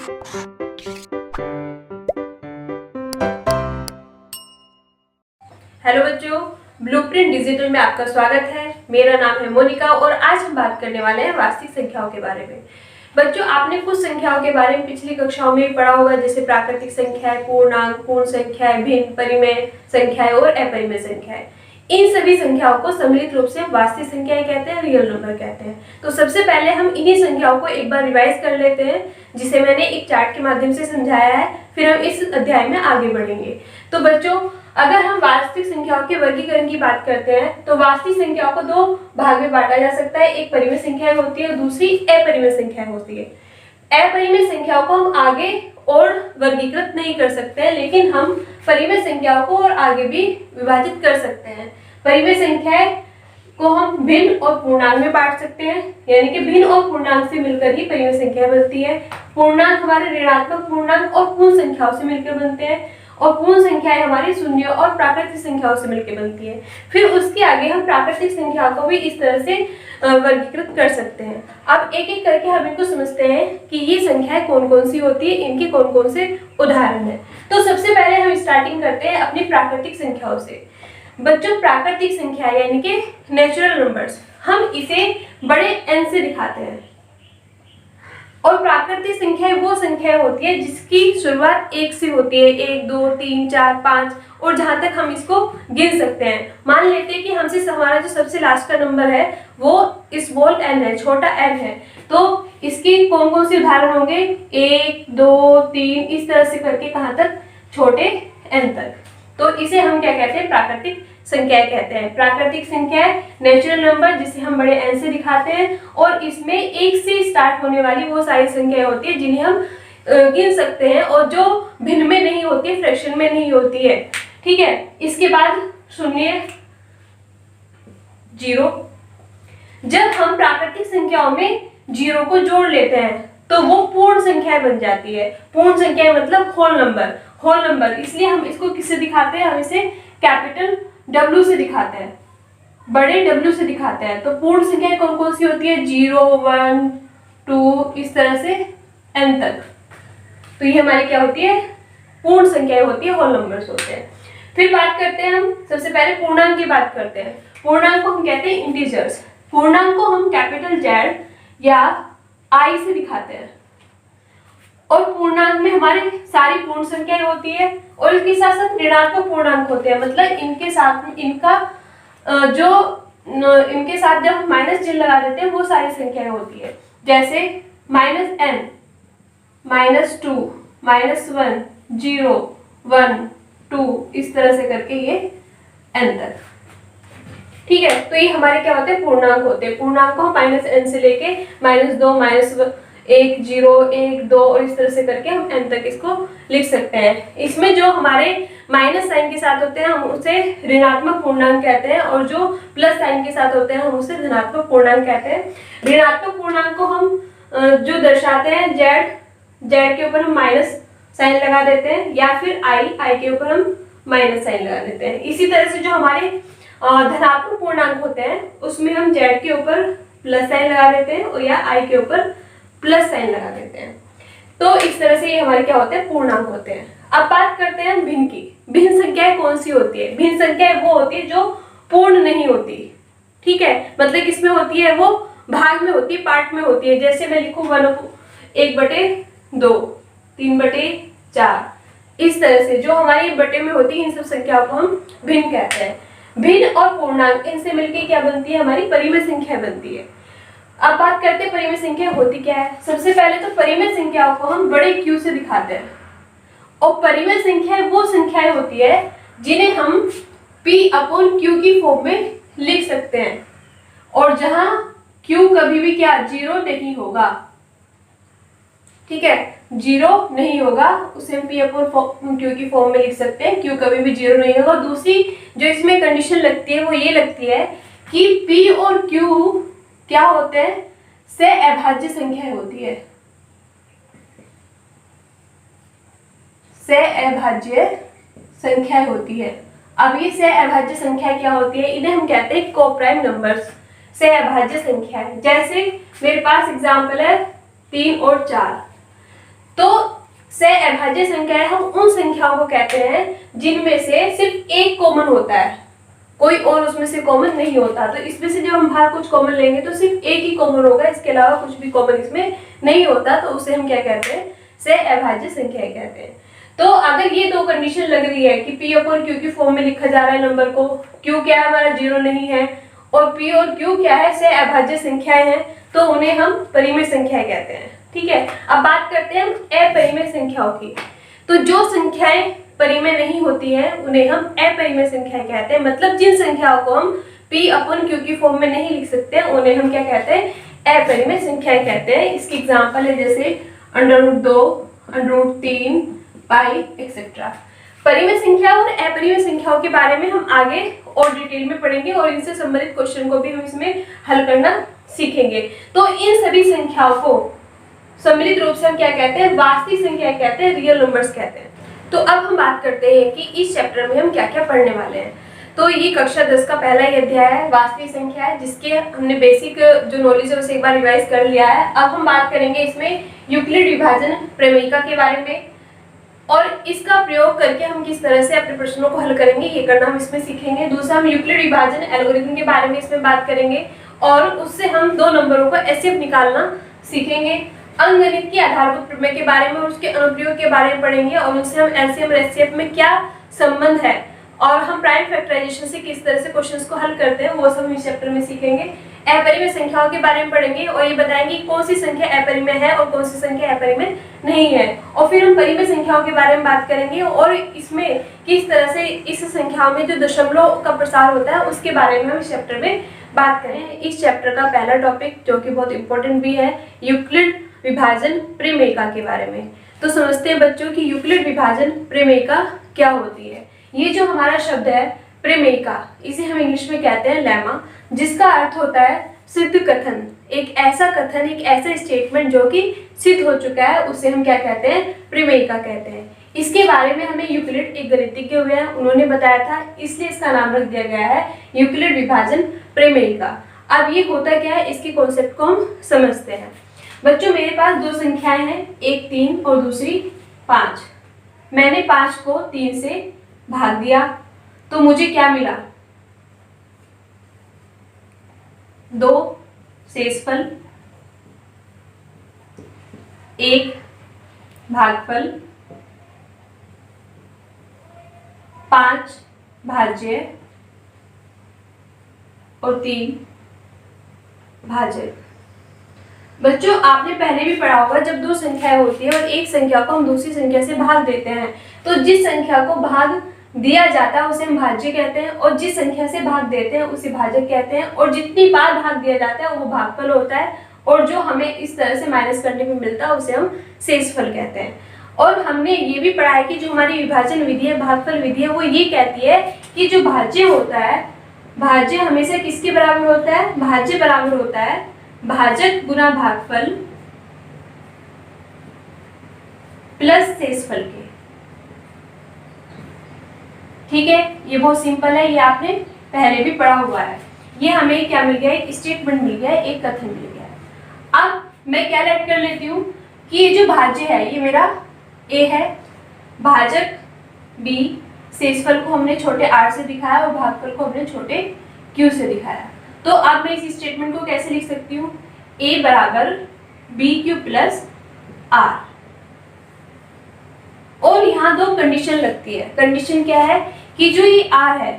Hello बच्चों, blueprint digital में आपका स्वागत है। मेरा नाम है मोनिका और आज हम बात करने वाले हैं वास्तविक संख्याओं के बारे में। बच्चों, आपने कुछ संख्याओं के बारे में पिछली कक्षाओं में पढ़ा होगा, जैसे प्राकृतिक संख्याएं, पूर्णांक, पूर्ण संख्याएं, भिन्न, परिमेय संख्याएं और अपरिमेय संख्याएं। इन सभी संख्याओं को सम्मिलित रूप से वास्तविक संख्याएं कहते हैं, रियल नंबर कहते हैं। तो सबसे पहले हम इन्हीं संख्याओं को एक बार रिवाइज कर लेते हैं, जिसे मैंने एक चार्ट के माध्यम से समझाया है। फिर हम इस अध्याय में आगे बढ़ेंगे। तो बच्चों, अगर हम वास्तविक संख्याओं के वर्गीकरण की बात करते हैं तो वास्तविक संख्याओं को दो भाग में बांटा जा सकता है। एक परिमेय संख्याएं होती है और दूसरी अपरिमेय संख्याएं होती है। अपरिमेय संख्याओं को हम आगे और वर्गीकृत नहीं कर सकते हैं, लेकिन हम परिमेय संख्याओं को और आगे भी विभाजित कर सकते हैं। परिमेय संख्याएं को हम भिन्न और पूर्णांक में बांट सकते हैं, यानी कि भिन्न और पूर्णांक से मिलकर ही परिमेय संख्या बनती है। पूर्णांक हमारे ऋणात्मक पूर्णांक और पूर्ण संख्याओं से मिलकर बनते हैं और पूर्ण संख्याएं हमारी शून्य और प्राकृतिक संख्याओं से मिलकर बनती है। फिर उसके आगे हम प्राकृतिक संख्याओं को भी इस तरह से वर्गीकृत कर सकते हैं। अब एक एक करके हम इनको समझते हैं कि ये संख्याएं कौन कौन सी होती है, इनके कौन कौन से उदाहरण हैं। तो सबसे पहले हम स्टार्टिंग करते हैं अपनी प्राकृतिक संख्याओं से। बच्चों, प्राकृतिक संख्या यानी कि नेचुरल नंबर्स, हम इसे बड़े एन से दिखाते हैं। और प्राकृतिक संख्याएं वो संख्याएं होती है जिसकी शुरुआत एक से होती है, 1, 2, 3, 4, 5, और जहां तक हम इसको गिन सकते हैं। मान लेते हैं कि हमसे हमारा जो सबसे लास्ट का नंबर है वो स्मॉल n है, छोटा n है। तो इसकी कौन कौन से उदाहरण होंगे? 1, 2, 3, इस तरह से करके कहां तक? छोटे n तक। तो इसे हम क्या कहते हैं? प्राकृतिक संख्याएं कहते हैं। प्राकृतिक संख्याएं नेचुरल नंबर जिसे हम बड़े n से दिखाते हैं, और इसमें एक से स्टार्ट होने वाली वो सारी संख्याएं होती है जिन्हें हम गिन सकते हैं और जो भिन्न में नहीं होती है, फ्रैक्शन में नहीं होती है। ठीक है, इसके बाद शून्य, 0। जब हम प्राकृतिक संख्याओं में 0 को जोड़ लेते हैं तो वो पूर्ण संख्याएं बन जाती है। पूर्ण संख्याएं मतलब होल नंबर। होल नंबर इसलिए हम इसको किससे दिखाते हैं? हम इसे कैपिटल W से दिखाते हैं, बड़े W से दिखाते हैं। तो पूर्ण संख्याएं कौन कौन सी होती है? 0, 1, 2, इस तरह से n तक। तो ये हमारी क्या होती है? पूर्ण संख्याएं होती है, होल नंबर्स होते हैं। फिर बात करते हैं हम सबसे पहले पूर्णांक की बात करते हैं। पूर्णांक को हम कहते हैं इंटीजर्स। पूर्णांक को हम कैपिटल Z या I से दिखाते हैं। और पूर्णांक में हमारी सारी पूर्ण संख्याएं होती है और इसके साथ साथ ऋणात्मक पूर्णांक होते हैं। मतलब इनके साथ इनके साथ जब हम माइनस चिन्ह लगा देते हैं वो सारी संख्याएं होती है, जैसे -n, -2, -1, 0, 1, 2, इस तरह से करके ये n तक। ठीक है, तो ये हमारे क्या होते हैं? पूर्णांक होते हैं। पूर्णांक को हम -n से लेके -2, -1, 0, 1, 2 और इस तरह से करके हम n तक इसको लिख सकते हैं। इसमें जो हमारे माइनस साइन के साथ होते हैं हम उसे ऋणात्मक पूर्णांक कहते हैं, और जो प्लस साइन के साथ होते हैं हम उसे धनात्मक पूर्णांक कहते हैं। ऋणात्मक पूर्णांक को हम जो दर्शाते हैं z के ऊपर हम माइनस साइन लगा देते हैं, या फिर i के ऊपर हम माइनस साइन लगा देते हैं। इसी तरह से जो हमारे धनात्मक पूर्णांक होते हैं उसमें हम z के ऊपर प्लस साइन लगा देते हैं और या i के ऊपर प्लस साइन लगा देते हैं। तो इस तरह से ये हमारे क्या होते हैं? पूर्णांक होते हैं। अब बात करते हैं भिन्न की। भिन्न संख्याएं कौन सी होती है? भिन्न संख्याएं वो होती है जो पूर्ण नहीं होती। ठीक है, मतलब किसमें होती है? वो भाग में होती है, पार्ट में होती है। जैसे मैं लिखूं 1/2, 3/4, इस तरह से जो हमारी बटे में होती है इन सब संख्याओं को हम भिन्न कहते हैं। भिन्न और पूर्णांक इनसे मिलकर क्या बनती है? हमारी परिमेय संख्या बनती है। अब बात करते हैं परिमेय संख्या होती क्या है। सबसे पहले तो परिमेय संख्याओं को हम बड़े Q से दिखाते हैं, और परिमेय संख्याएं वो संख्याएं होती है जिन्हें हम P/Q की फॉर्म में लिख सकते हैं, और जहां Q कभी भी क्या? 0 नहीं होगा। ठीक है, 0 नहीं होगा, उसे हम P/Q की फॉर्म में लिख सकते हैं। Q कभी भी 0 नहीं होगा। दूसरी जो इसमें कंडीशन लगती है वो ये लगती है कि P और Q क्या होते हैं? से अभाज्य संख्याएं होती है। से अभाज्य संख्याएं होती है। अब ये से अभाज्य संख्या क्या होती है? इन्हें हम कहते हैं कोप्राइम नंबर्स, से अभाज्य संख्याएं। जैसे मेरे पास एग्जांपल है 3 और 4, तो सह अभाज्य संख्या है, हम उन संख्याओं को कहते हैं जिनमें से सिर्फ एक कॉमन होता है, कोई और उसमें से कॉमन नहीं होता। तो इसमें से जब हम बाहर कुछ कॉमन लेंगे तो सिर्फ एक ही कॉमन होगा, इसके अलावा कुछ भी कॉमन इसमें नहीं होता, तो उसे हम क्या कहते हैं, सह अभाज्य संख्या कहते हैं। तो अगर ये दो कंडीशन लग रही है कि P अपॉन Q की फॉर्म में लिखा जा रहा है नंबर को, Q क्या है हमारा 0 नहीं है, और P और Q क्या है, सह अभाज्य संख्याएं हैं, तो उन्हें हम परिमेय संख्याएं कहते हैं। ठीक है, अब बात करते हैं हम अपरिमेय संख्याओं की। तो जो संख्याएं परिमेय नहीं होती है उन्हें हम अपरिमेय संख्याएं कहते हैं, मतलब जिन संख्याओं को हम P अपॉन Q की फॉर्म में नहीं लिख सकते उन्हें हम क्या कहते हैं, अपरिमेय संख्याएं कहते हैं। इसकी एग्जांपल है जैसे √2, √3, पाई एक्सेट्रा। परिमेय संख्या और अपरिमेय संख्याओं के बारे में हम आगे और डिटेल में पढ़ेंगे और इनसे संबंधित क्वेश्चन को भी हम इसमें हल करना सीखेंगे। तो इन सभी संख्याओं को सम्मिलित रूप से हम क्या कहते हैं, वास्तविक संख्या कहते हैं, रियल नंबर्स कहते हैं। तो अब हम बात करते हैं कि इस चैप्टर में हम क्या क्या पढ़ने वाले हैं। तो ये कक्षा 10 का पहला ही अध्याय है, वास्तविक संख्या है, जिसके हमने बेसिक जो नॉलेज है उसे एक बार रिवाइज कर लिया है। अब हम बात करेंगे इसमें यूक्लिड विभाजन प्रमेयिका के बारे में, और इसका प्रयोग करके हम किस तरह से अपने प्रश्नों को हल करेंगे ये करना हम इसमें सीखेंगे। दूसरा, हम यूक्लिड विभाजन एल्गोरिथम के बारे में इसमें बात करेंगे, और उससे हम दो नंबरों को एचसीएफ निकालना सीखेंगे। अंकगणित की आधारभूत प्रमेय के बारे में और उसके अनुप्रयोग के बारे में पढ़ेंगे, और उनसे हम एलसीएम और एचसीएफ में क्या संबंध है, और हम प्राइम फैक्टराइजेशन से किस तरह से क्वेश्चंस को हल करते हैं, वो सब हम इस चैप्टर में सीखेंगे। अपरिमेय संख्याओं के बारे में पढ़ेंगे और ये बताएंगे कौन सी संख्या अपरिमेय है और कौन सी संख्या अपरिमेय नहीं है। और फिर हम परिमेय संख्याओं के बारे में बात करेंगे, और इसमें किस तरह से इस संख्याओं में जो दशमलव का प्रसार होता है उसके बारे में हम इस चैप्टर में बात करें। इस चैप्टर का पहला टॉपिक जो कि बहुत इंपॉर्टेंट भी है, यूक्लिड विभाजन प्रमेयिका के बारे में। तो समझते हैं बच्चों की यूक्लिड विभाजन प्रमेयिका क्या होती है। ये जो हमारा शब्द है प्रमेयिका, इसे हम इंग्लिश में कहते हैं लेमा, जिसका अर्थ होता है सिद्ध कथन। एक ऐसा कथन, एक ऐसा स्टेटमेंट जो कि सिद्ध हो चुका है, उसे हम क्या कहते हैं, प्रमेयिका कहते हैं। इसके बारे में हमें यूक्लिड एक गणितज्ञ हुए हैं, उन्होंने बताया था, इसलिए इसका नाम रख दिया गया है यूक्लिड विभाजन प्रमेयिका। अब ये होता क्या है, इसके कॉन्सेप्ट को हम समझते हैं। बच्चों, मेरे पास दो संख्याएं हैं, एक 3 और दूसरी 5। मैंने 5 को 3 से भाग दिया तो मुझे क्या मिला, 2 शेषफल, 1 भागफल, 5 भाज्य और 3 भाजक। बच्चों, आपने पहले भी पढ़ा होगा, जब दो संख्याएं होती है और एक संख्या को हम दूसरी संख्या से भाग देते हैं, तो जिस संख्या को भाग दिया जाता है उसे हम भाज्य कहते हैं, और जिस संख्या से भाग देते हैं उसे भाजक कहते हैं, और जितनी बार भाग दिया जाता है वो भागफल होता है, और जो हमें इस तरह से माइनस करने को मिलता है उसे हम शेषफल कहते हैं। और हमने ये भी पढ़ा है कि जो हमारी विभाजन विधि है, भागफल विधि है, वो ये कहती है कि जो भाज्य होता है, भाज्य हमेशा किसके बराबर होता है, भाज्य बराबर होता है भाजक गुना भागफल प्लस शेषफल के। ठीक है, ये बहुत सिंपल है, ये आपने पहले भी पढ़ा हुआ है। ये हमें क्या मिल गया, एक स्टेटमेंट मिल गया, एक कथन मिल गया। अब मैं क्या लेट कर लेती हूँ कि ये जो भाज्य है ये मेरा ए है, भाजक बी, शेषफल को हमने छोटे r से दिखाया और भागफल को हमने छोटे q से दिखाया। तो अब मैं इस स्टेटमेंट को कैसे लिख सकती हूँ, a बराबर BQ प्लस r। और यहाँ दो कंडीशन लगती है। कंडीशन क्या है कि जो ये r है,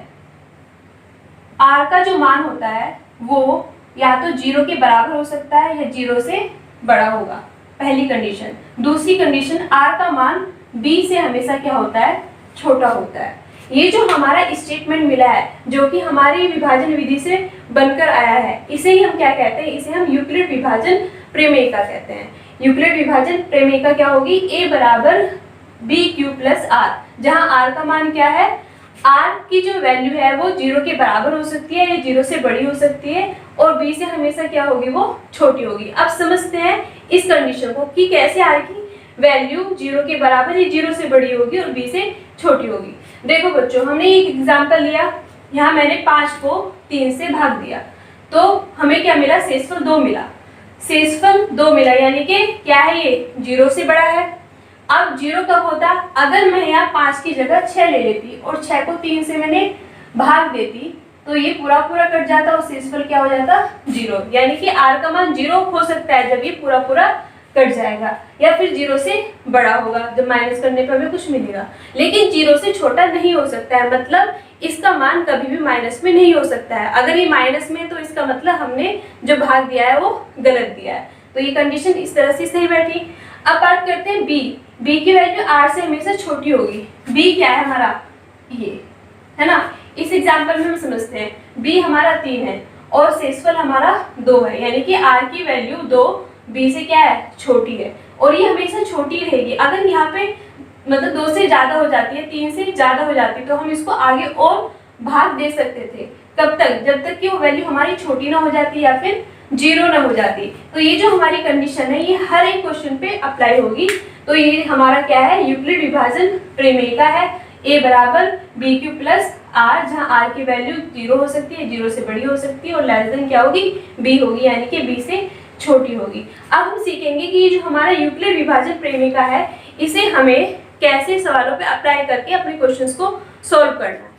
r का जो मान होता है वो या तो 0 के बराबर हो सकता है या 0 से बड़ा होगा, पहली कंडीशन। दूसरी कंडीशन, r का मान b से हमेशा क्या होता है, छोटा होता है। ये जो हमारा स्टेटमेंट मिला है जो कि हमारी विभाजन विधि से बनकर आया है, इसे ही हम क्या कहते हैं, इसे हम यूक्लिड विभाजन प्रमेयिका कहते हैं। यूक्लिड विभाजन प्रमेयिका क्या होगी, a बराबर BQ प्लस r, जहां r का मान क्या है, r की जो वैल्यू है वो 0 के बराबर हो सकती है या 0 से बड़ी हो सकती है, और b से हमेशा क्या होगी, वो छोटी होगी। अब समझते हैं इस कंडीशन को कि कैसे r की वैल्यू 0 के बराबर या 0 से बड़ी होगी और b से छोटी होगी। देखो बच्चों, हमने एक एग्जांपल लिया, यहाँ मैंने 5 को 3 से भाग दिया तो हमें क्या मिला, शेषफल 2 मिला। शेषफल 2 मिला यानी कि क्या है, ये 0 से बड़ा है अब 0 कब होता, अगर मैं यहाँ 5 की जगह 6 ले लेती और 6 को 3 से मैंने भाग देती तो ये पूरा पूरा कट जाता और शेषफल क्या हो जाता 0। यानी कि r का मान 0 हो सकता है जब ये पूरा पूरा कट जाएगा, या फिर 0 से बड़ा होगा जब माइनस करने पर हमें कुछ मिलेगा, लेकिन 0 से छोटा नहीं हो सकता है। मतलब इसका मान कभी भी माइनस में नहीं हो सकता है। अगर ये माइनस में तो इसका मतलब हमने जो भाग दिया है वो गलत दिया है। तो ये कंडीशन इस तरह से सही बैठी। अब बात करते हैं बी की वैल्यू r से हमेशा छोटी होगी। बी क्या है हमारा, ये है ना। इस एग्जाम्पल में हम समझते हैं बी हमारा 3 है और शेषफल हमारा 2 है, यानी कि r की वैल्यू 2 बी से क्या है छोटी है, और ये हमेशा छोटी रहेगी। अगर यहाँ पे मतलब 2 से ज्यादा हो जाती है, 3 से ज्यादा हो जाती है तो हम इसको आगे और भाग दे सकते थे। कब तक, जब तक कि वो वैल्यू हमारी छोटी ना हो जाती या फिर 0 ना हो जाती। तो ये जो हमारी कंडीशन है ये हर एक क्वेश्चन पे अप्लाई होगी। तो ये हमारा क्या है, यूक्लिड विभाजन प्रमेय का है a बराबर बी क्यू प्लस आर, जहाँ r की वैल्यू 0 हो सकती है, 0 से बड़ी हो सकती है और लेस देन क्या होगी b होगी, यानी कि b से छोटी होगी। अब हम सीखेंगे कि ये जो हमारा यूक्लिड विभाजन प्रेमिका है इसे हमें कैसे सवालों पे अप्लाई करके अपने क्वेश्चंस को सॉल्व करना है।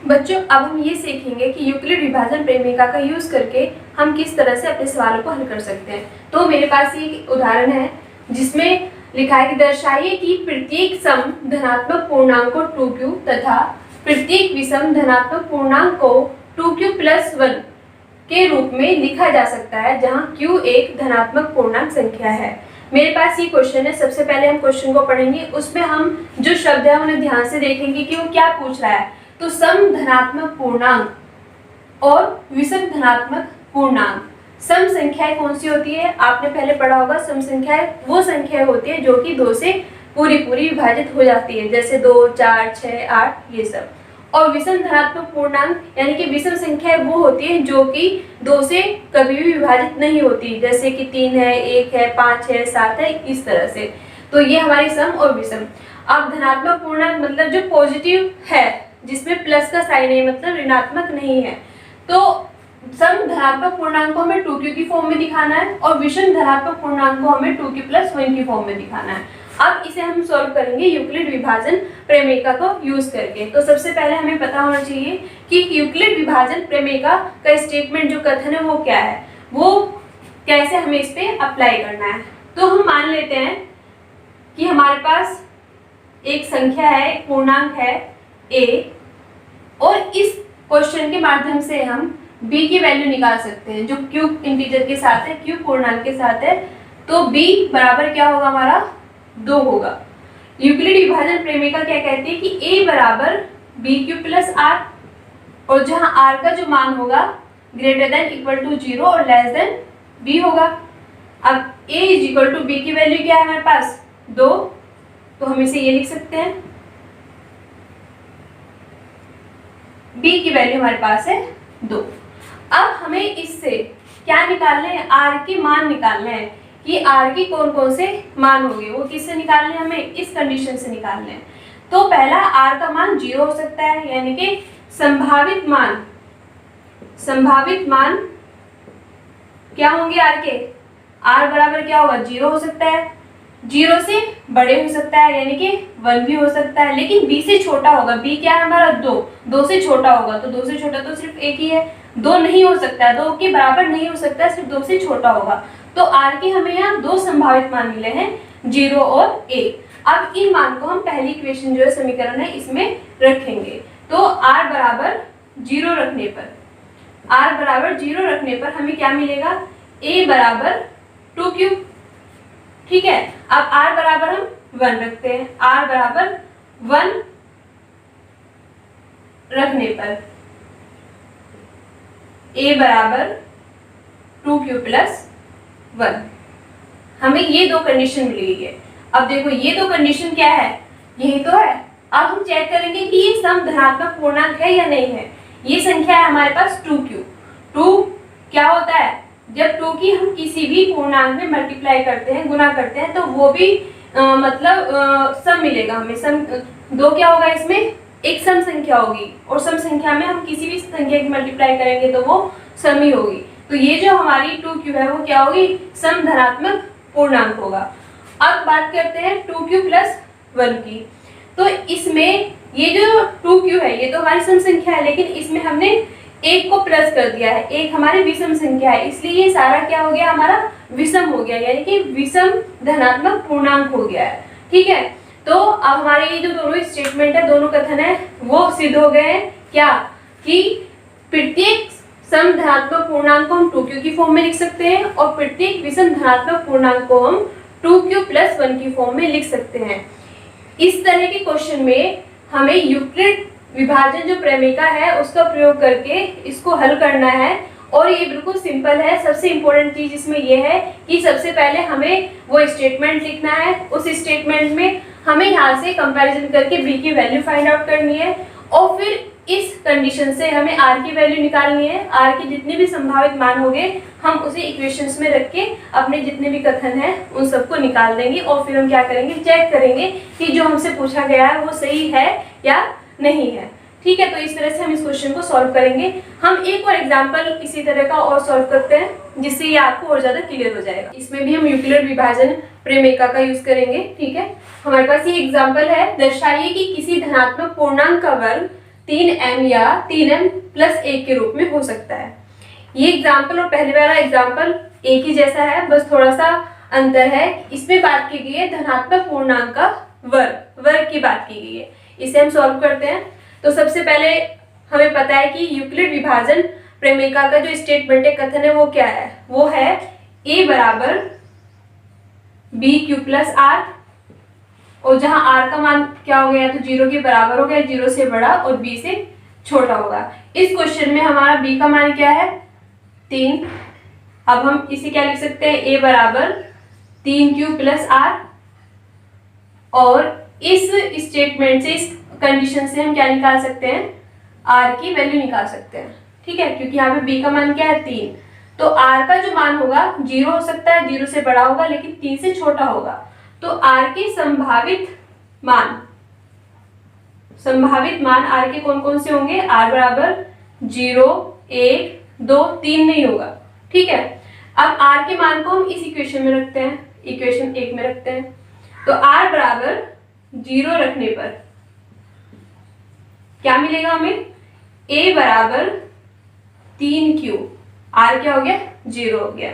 बच्चों अब हम ये सीखेंगे कि यूक्लिड विभाजन प्रेमिका का यूज करके हम किस तरह से अपने सवालों को हल कर सकते हैं। तो मेरे पास ये उदाहरण है जिसमें लिखा है कि दर्शाइए कि प्रत्येक सम धनात्मक पूर्णांक को 2q तथा प्रत्येक विषम धनात्मक पूर्णांक को 2q प्लस 1 के रूप में लिखा जा सकता है जहां q एक धनात्मक पूर्णांक संख्या है। मेरे पास ये क्वेश्चन है। सबसे पहले हम क्वेश्चन को पढ़ेंगे, उसमें हम जो शब्द है उन्हें ध्यान से देखेंगे कि वो क्या पूछ रहा है। तो सम धनात्मक पूर्णांक और विषम धनात्मक पूर्णांक, सम संख्याएं कौन सी होती है, आपने पहले पढ़ा होगा। सम संख्याएं वो संख्याएं होती है जो कि 2 से पूरी विभाजित हो जाती है, जैसे 2, 4, 6, 8 ये सब। और विषम धनात्मक पूर्णांक यानी कि विषम संख्याएं वो होती है जो कि 2 से कभी भी विभाजित नहीं होती, जैसे कि 3 है, 1 है, 5 है, 7 है, इस तरह से। तो ये हमारी सम और विषम। अब धनात्मक पूर्णांक मतलब जो पॉजिटिव है, जिसमें प्लस का साइन है, मतलब ऋणात्मक नहीं है। तो सम धनात्मक पूर्णांक को हमें 2q की फॉर्म में दिखाना है और विषम धनात्मक पूर्णांक को हमें 2q प्लस 1 की फॉर्म में दिखाना है। अब इसे हम सॉल्व करेंगे यूक्लिड विभाजन प्रमेयिका को यूज करके। तो सबसे पहले हमें पता होना चाहिए कि यूक्लिड विभाजन प्रमेयिका का स्टेटमेंट जो कथन है वो क्या है, वो कैसे हमें इस पे अप्लाई करना है। तो हम मान लेते हैं कि हमारे पास एक संख्या है, एक पूर्णांक है a, और इस क्वेश्चन के माध्यम से हम b की वैल्यू निकाल सकते हैं जो q इंटीजर के साथ है, q पूर्णांक के साथ है। तो b बराबर क्या होगा हमारा 2 होगा। यूक्लिड विभाजन प्रेमिका क्या कहती है कि a बराबर बी क्यू प्लस आर, और जहां r का जो मान होगा ग्रेटर देन इक्वल टू 0 और लेस देन b होगा। अब a is equal to b की वैल्यू क्या है हमारे पास 2, तो हम इसे ये लिख सकते हैं b की वैल्यू हमारे पास है 2। अब हमें इससे क्या निकालना है, r के मान निकालने हैं कि r के कौन कौन से मान होंगे, वो किससे निकालने हैं, हमें इस कंडीशन से निकालने हैं। तो पहला r का मान 0 हो सकता है, यानी कि संभावित मान क्या होंगे r के, r बराबर क्या होगा 0 हो सकता है, 0 से बड़े हो सकता है यानी कि 1 भी हो सकता है, लेकिन b से छोटा होगा। b क्या है हमारा 2 से छोटा होगा, तो 2 से छोटा तो सिर्फ एक ही है, 2 नहीं हो सकता है, 2 के बराबर नहीं हो सकता है, सिर्फ 2 से छोटा होगा। तो r के हमें यहाँ 2 संभावित मान मिले हैं 0 और 1। अब इन मान को हम पहली इक्वेशन जो है समीकरण है इसमें रखेंगे। तो r बराबर 0 रखने पर हमें क्या मिलेगा, a बराबर 2q। ठीक है, अब r बराबर हम 1 रखते हैं, r बराबर 1 रखने पर a बराबर 2q प्लस 1, हमें ये 2 कंडीशन मिल गई है। अब देखो ये 2 कंडीशन क्या है, यही तो है। अब हम चेक करेंगे कि ये सम धनात्मक पूर्णांक है या नहीं है। ये संख्या है हमारे पास 2q। 2 क्या होता है, जब 2 की हम किसी भी पूर्णांक में मल्टीप्लाई करते हैं, गुना करते हैं, तो वो भी सम मिलेगा हमें। सम 2 क्या होगा, इसमें एक सम संख्या होगी, और सम संख्या में हम किसी भी संख्या की मल्टीप्लाई करेंगे तो वो सम ही होगी। तो ये जो हमारी 2q है वो क्या होगी, सम धनात्मक पूर्णांक होगा। अब बात करते हैं 2q प्लस 1 की। तो इसमें ये जो 2q है ये तो हमारी सम संख्या है, लेकिन इसमें हमने एक को प्लस कर दिया है, एक हमारी विषम संख्या है, इसलिए ये सारा क्या हो गया, हमारा विषम हो गया, यानी कि विषम धनात्मक पूर्णांक हो गया है। ठीक है, तो अब हमारे ये जो दोनों स्टेटमेंट है, दोनों कथन है, वो सिद्ध हो गए हैं क्या, कि प्रत्येक सम धनात्मक पूर्णांक को हम 2q की फॉर्म में लिख सकते हैं और प्रत्येक विषम धनात्मक पूर्णांक को हम 2q प्लस 1 की फॉर्म में लिख सकते हैं। इस तरह के क्वेश्चन में हमें यूक्लिड विभाजन जो प्रमेयिका है उसका प्रयोग करके इसको हल करना है, और ये बिल्कुल सिंपल है। सबसे इम्पोर्टेंट चीज इसमें ये है कि सबसे पहले हमें वो स्टेटमेंट लिखना है, उस स्टेटमेंट में हमें यहाँ से कंपैरिजन करके b की वैल्यू फाइंड आउट करनी है, और फिर इस कंडीशन से हमें r की वैल्यू निकालनी है। r के जितने भी संभावित मान होंगे हम उसे इक्वेशंस में रख के अपने जितने भी कथन हैं उन सबको निकाल देंगे, और फिर हम क्या करेंगे, चेक करेंगे कि जो हमसे पूछा गया है वो सही है या नहीं है। ठीक है, तो इस तरह से हम इस क्वेश्चन को सॉल्व करेंगे। हम एक और एग्जांपल इसी तरह का और सॉल्व करते हैं, जिससे ये आपको और ज्यादा क्लियर हो जाएगा। इसमें भी हम यूक्लिड विभाजन प्रमेयिका का यूज करेंगे। ठीक है, हमारे पास ये एग्जांपल है, दर्शाइए कि किसी धनात्मक पूर्णांक का वर्ग 3m या 3m प्लस 1 के रूप में हो सकता है। ये एग्जाम्पल और पहले वाला एग्जाम्पल एक ही जैसा है, बस थोड़ा सा अंतर है। इसमें बात की गई है धनात्मक पूर्णांक का वर्ग की बात की गई है। इसे हम सॉल्व करते हैं। तो सबसे पहले हमें पता है कि यूक्लिड विभाजन प्रमेयिका का जो स्टेटमेंट है, कथन है, वो क्या है, वो है a बराबर bq प्लस r, और जहां r का मान क्या हो गया, तो 0 के बराबर हो गया, 0 से बड़ा और b से छोटा होगा। इस क्वेश्चन में हमारा b का मान क्या है, 3। अब हम इसे क्या लिख सकते हैं, a बराबर 3q प्लस r, और इस स्टेटमेंट से, इस कंडीशन से हम क्या निकाल सकते हैं, r की वैल्यू निकाल सकते हैं। ठीक है, क्योंकि यहाँ पे b का मान क्या है, 3, तो r का जो मान होगा 0 हो सकता है, 0 से बड़ा होगा लेकिन 3 से छोटा होगा। तो r के संभावित मान r के कौन कौन से होंगे, r बराबर 0, 1, 2, 3 नहीं होगा। ठीक है, अब r के मान को हम इस इक्वेशन में रखते हैं, इक्वेशन 1 में रखते हैं। तो r बराबर 0 रखने पर क्या मिलेगा हमें, a बराबर 3q, r क्या हो गया, 0 हो गया,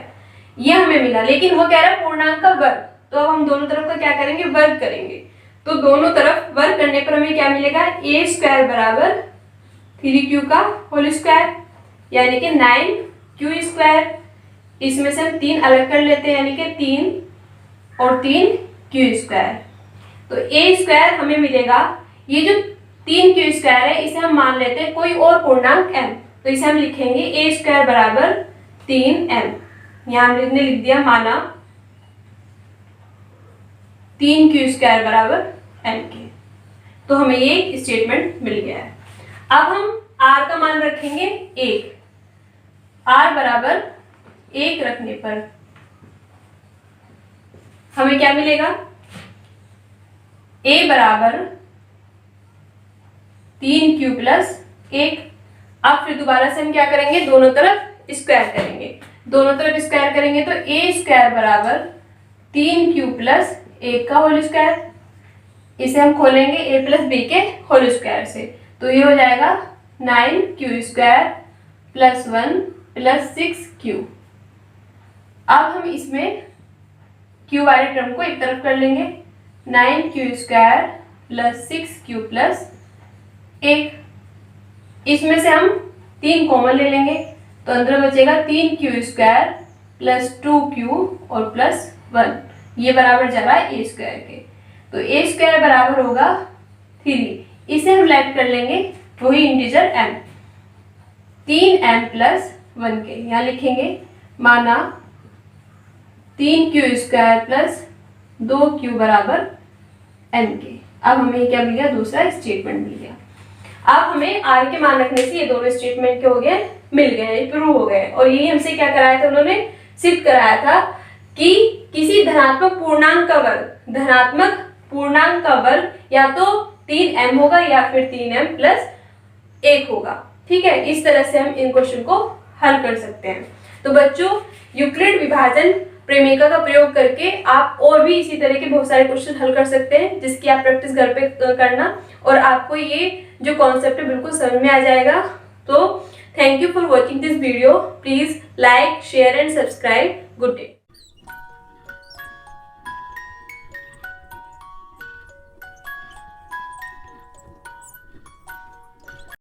ये हमें मिला। लेकिन वो कह रहा है पूर्णांक का वर्ग, तो अब हम दोनों तरफ का क्या करेंगे, वर्ग करेंगे। तो दोनों तरफ वर्ग करने पर हमें क्या मिलेगा, a स्क्वायर बराबर 3q का होल स्क्वायर, यानी कि 9q स्क्वायर। इसमें से हम 3 अलग कर लेते हैं, यानी कि 3 और 3q स्क्वायर। तो a स्क्वायर हमें मिलेगा, ये जो 3q स्क्वायर है इसे हम मान लेते हैं कोई और पूर्णांक m, तो इसे हम लिखेंगे a स्क्वायर बराबर 3m। यहाँ हमने लिख दिया, माना 3q स्क्वायर बराबर m के। तो हमें ये स्टेटमेंट मिल गया है। अब हम r का मान रखेंगे 1, r बराबर 1 रखने पर हमें क्या मिलेगा, a बराबर 3q प्लस 1। अब फिर दोबारा से हम क्या करेंगे, दोनों तरफ स्क्वायर करेंगे। दोनों तरफ स्क्वायर करेंगे तो a स्क्वायर बराबर 3q प्लस 1 का होल स्क्वायर। इसे हम खोलेंगे a प्लस b के होल स्क्वायर से, तो ये हो जाएगा 9q square plus 1 plus 6q। अब हम इसमें q वाले टर्म को एक तरफ कर लेंगे, 9q square plus 6q plus 1। इसमें से हम 3 कॉमन ले लेंगे, तो अंदर बचेगा 3q स्क्वायर प्लस 2q और प्लस 1, ये बराबर जा रहा है a स्क्वायर के। तो a स्क्वायर बराबर होगा 3, इसे हम लेट कर लेंगे वही इंटीजर m, 3m प्लस 1 के। यहाँ लिखेंगे, माना 3q स्क्वायर प्लस 2q बराबर m के। अब हमें क्या मिल गया, दूसरा स्टेटमेंट मिल गया। अब हमें r के मान रखने से ये दोनों स्टेटमेंट के हो गए, मिल गए, प्रूव हो गए। और यही हमसे क्या कराया था, उन्होंने सिद्ध कराया था कि किसी धनात्मक पूर्णांक का वर्ग, धनात्मक पूर्णांक का वर्ग या तो 3m होगा या फिर 3m प्लस 1 होगा। ठीक है, इस तरह से हम इन क्वेश्चन को हल कर सकते हैं। तो बच्चों, यूक्लिड विभाजन प्रेमिका का प्रयोग करके आप और भी इसी तरह के बहुत सारे क्वेश्चन हल कर सकते हैं, जिसकी आप प्रैक्टिस घर पे करना और आपको ये जो कॉन्सेप्ट है बिल्कुल समझ में आ जाएगा। तो thank you for watching this video. Please like, share and subscribe. Good day.